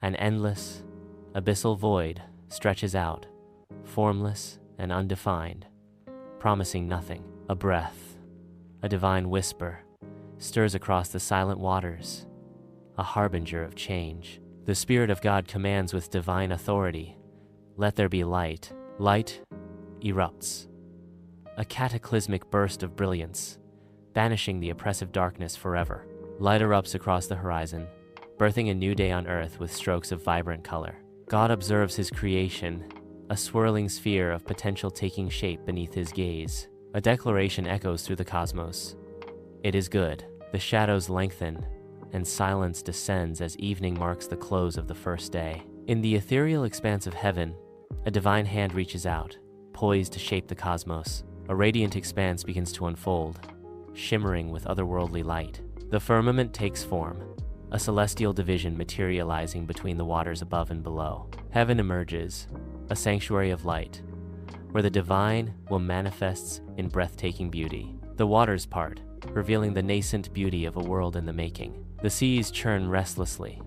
An endless, abyssal void stretches out, formless and undefined, promising nothing. A breath, a divine whisper, stirs across the silent waters, a harbinger of change. The Spirit of God commands with divine authority, "Let there be light." Light erupts, a cataclysmic burst of brilliance, banishing the oppressive darkness forever. Light erupts across the horizon, birthing a new day on earth with strokes of vibrant color. God observes his creation, a swirling sphere of potential taking shape beneath his gaze. A declaration echoes through the cosmos. It is good. The shadows lengthen, and silence descends as evening marks the close of the first day. In the ethereal expanse of heaven, a divine hand reaches out, poised to shape the cosmos. A radiant expanse begins to unfold, shimmering with otherworldly light. The firmament takes form, a celestial division materializing between the waters above and below. Heaven emerges, a sanctuary of light, where the divine will manifest in breathtaking beauty. The waters part, revealing the nascent beauty of a world in the making. The seas churn restlessly,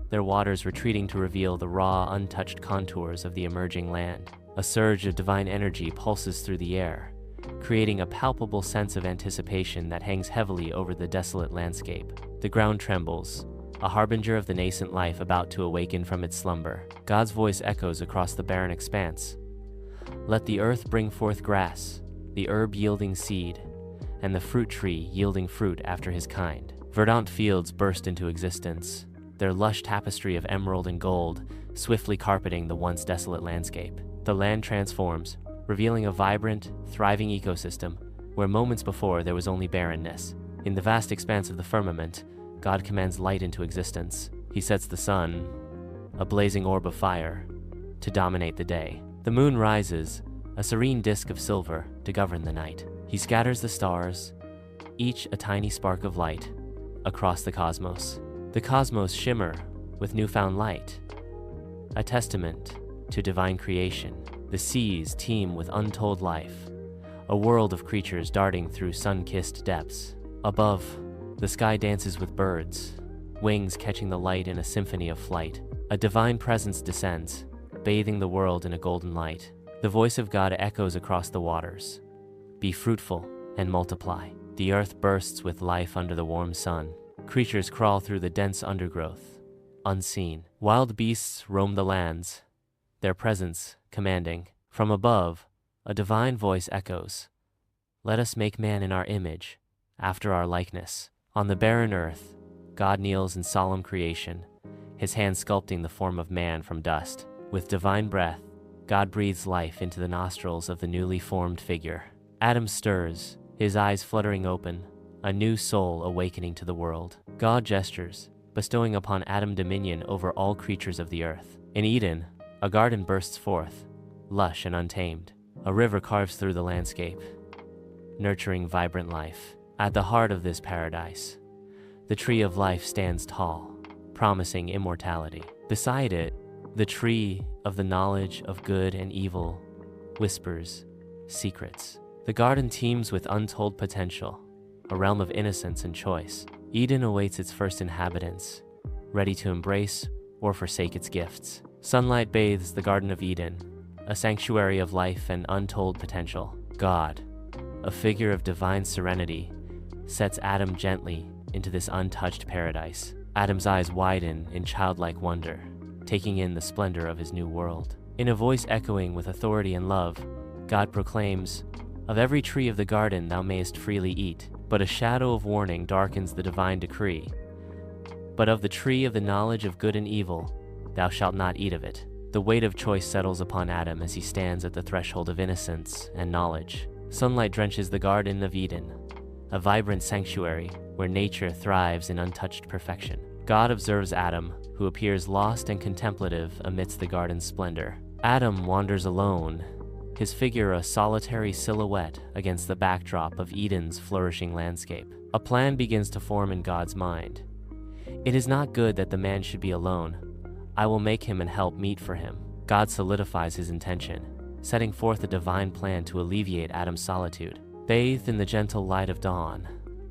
their waters retreating to reveal the raw, untouched contours of the emerging land. A surge of divine energy pulses through the air, creating a palpable sense of anticipation that hangs heavily over the desolate landscape. The ground trembles, a harbinger of the nascent life about to awaken from its slumber. God's voice echoes across the barren expanse. "Let the earth bring forth grass, the herb yielding seed, and the fruit tree yielding fruit after his kind." Verdant fields burst into existence, their lush tapestry of emerald and gold swiftly carpeting the once desolate landscape. The land transforms, revealing a vibrant, thriving ecosystem where moments before there was only barrenness. In the vast expanse of the firmament, God commands light into existence. He sets the sun, a blazing orb of fire, to dominate the day. The moon rises, a serene disk of silver, to govern the night. He scatters the stars, each a tiny spark of light, across the cosmos. The cosmos shimmer with newfound light, a testament to divine creation. The seas teem with untold life, a world of creatures darting through sun-kissed depths. Above, the sky dances with birds, wings catching the light in a symphony of flight. A divine presence descends, bathing the world in a golden light. The voice of God echoes across the waters. "Be fruitful and multiply." The earth bursts with life under the warm sun. Creatures crawl through the dense undergrowth, unseen. Wild beasts roam the lands, their presence commanding. From above, a divine voice echoes, "Let us make man in our image, after our likeness." On the barren earth, God kneels in solemn creation, his hand sculpting the form of man from dust. With divine breath, God breathes life into the nostrils of the newly formed figure. Adam stirs, his eyes fluttering open, a new soul awakening to the world. God gestures, bestowing upon Adam dominion over all creatures of the earth. In Eden, a garden bursts forth, lush and untamed. A river carves through the landscape, nurturing vibrant life. At the heart of this paradise, the tree of life stands tall, promising immortality. Beside it, the tree of the knowledge of good and evil whispers secrets. The garden teems with untold potential, a realm of innocence and choice. Eden awaits its first inhabitants, ready to embrace or forsake its gifts. Sunlight bathes the Garden of Eden, a sanctuary of life and untold potential. God, a figure of divine serenity, sets Adam gently into this untouched paradise. Adam's eyes widen in childlike wonder, taking in the splendor of his new world. In a voice echoing with authority and love, God proclaims, "Of every tree of the garden thou mayest freely eat, but a shadow of warning darkens the divine decree. But of the tree of the knowledge of good and evil, thou shalt not eat of it." The weight of choice settles upon Adam as he stands at the threshold of innocence and knowledge. Sunlight drenches the Garden of Eden, a vibrant sanctuary where nature thrives in untouched perfection. God observes Adam, who appears lost and contemplative amidst the garden's splendor. Adam wanders alone, his figure a solitary silhouette against the backdrop of Eden's flourishing landscape. A plan begins to form in God's mind. "It is not good that the man should be alone. I will make him and help meet for him." God solidifies his intention, setting forth a divine plan to alleviate Adam's solitude. Bathed in the gentle light of dawn,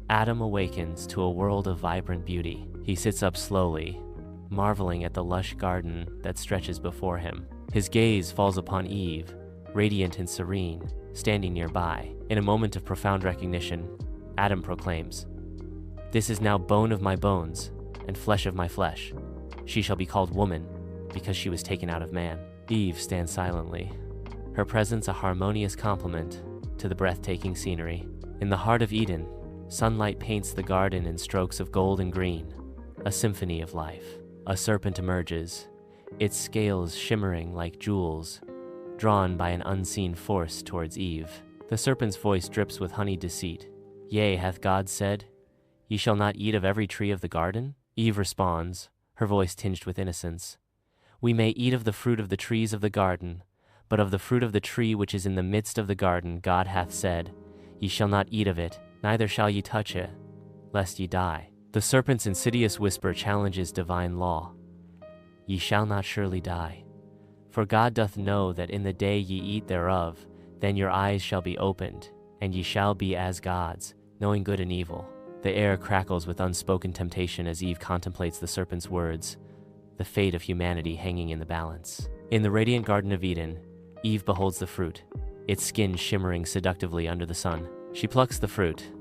Adam awakens to a world of vibrant beauty. He sits up slowly, marveling at the lush garden that stretches before him. His gaze falls upon Eve, radiant and serene, standing nearby. In a moment of profound recognition, Adam proclaims, "This is now bone of my bones and flesh of my flesh. She shall be called woman, because she was taken out of man." Eve stands silently, her presence a harmonious complement to the breathtaking scenery. In the heart of Eden, sunlight paints the garden in strokes of gold and green, a symphony of life. A serpent emerges, its scales shimmering like jewels, drawn by an unseen force towards Eve. The serpent's voice drips with honeyed deceit. "Yea, hath God said, Ye shall not eat of every tree of the garden?" Eve responds, her voice tinged with innocence, "We may eat of the fruit of the trees of the garden, but of the fruit of the tree which is in the midst of the garden God hath said, Ye shall not eat of it, neither shall ye touch it, lest ye die." The serpent's insidious whisper challenges divine law. "Ye shall not surely die. For God doth know that in the day ye eat thereof, then your eyes shall be opened, and ye shall be as gods, knowing good and evil." The air crackles with unspoken temptation as Eve contemplates the serpent's words, the fate of humanity hanging in the balance. In the radiant Garden of Eden, Eve beholds the fruit, its skin shimmering seductively under the sun. She plucks the fruit,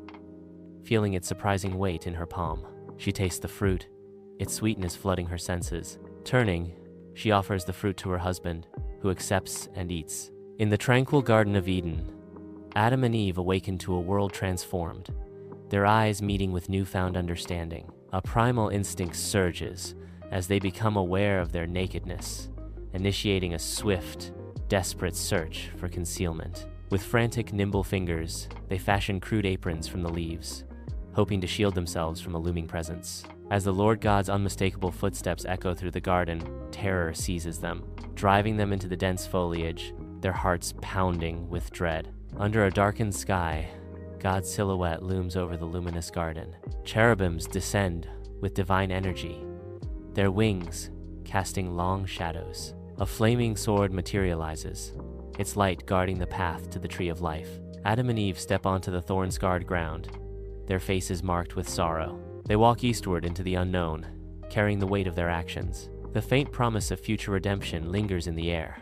feeling its surprising weight in her palm. She tastes the fruit, its sweetness flooding her senses. Turning, she offers the fruit to her husband, who accepts and eats. In the tranquil Garden of Eden, Adam and Eve awaken to a world transformed, their eyes meeting with newfound understanding. A primal instinct surges as they become aware of their nakedness, initiating a swift, desperate search for concealment. With frantic, nimble fingers, they fashion crude aprons from the leaves, hoping to shield themselves from a looming presence. As the Lord God's unmistakable footsteps echo through the garden, terror seizes them, driving them into the dense foliage, their hearts pounding with dread. Under a darkened sky, God's silhouette looms over the luminous garden. Cherubims descend with divine energy, their wings casting long shadows. A flaming sword materializes, its light guarding the path to the tree of life. Adam and Eve step onto the thorn-scarred ground, their faces marked with sorrow. They walk eastward into the unknown, carrying the weight of their actions. The faint promise of future redemption lingers in the air.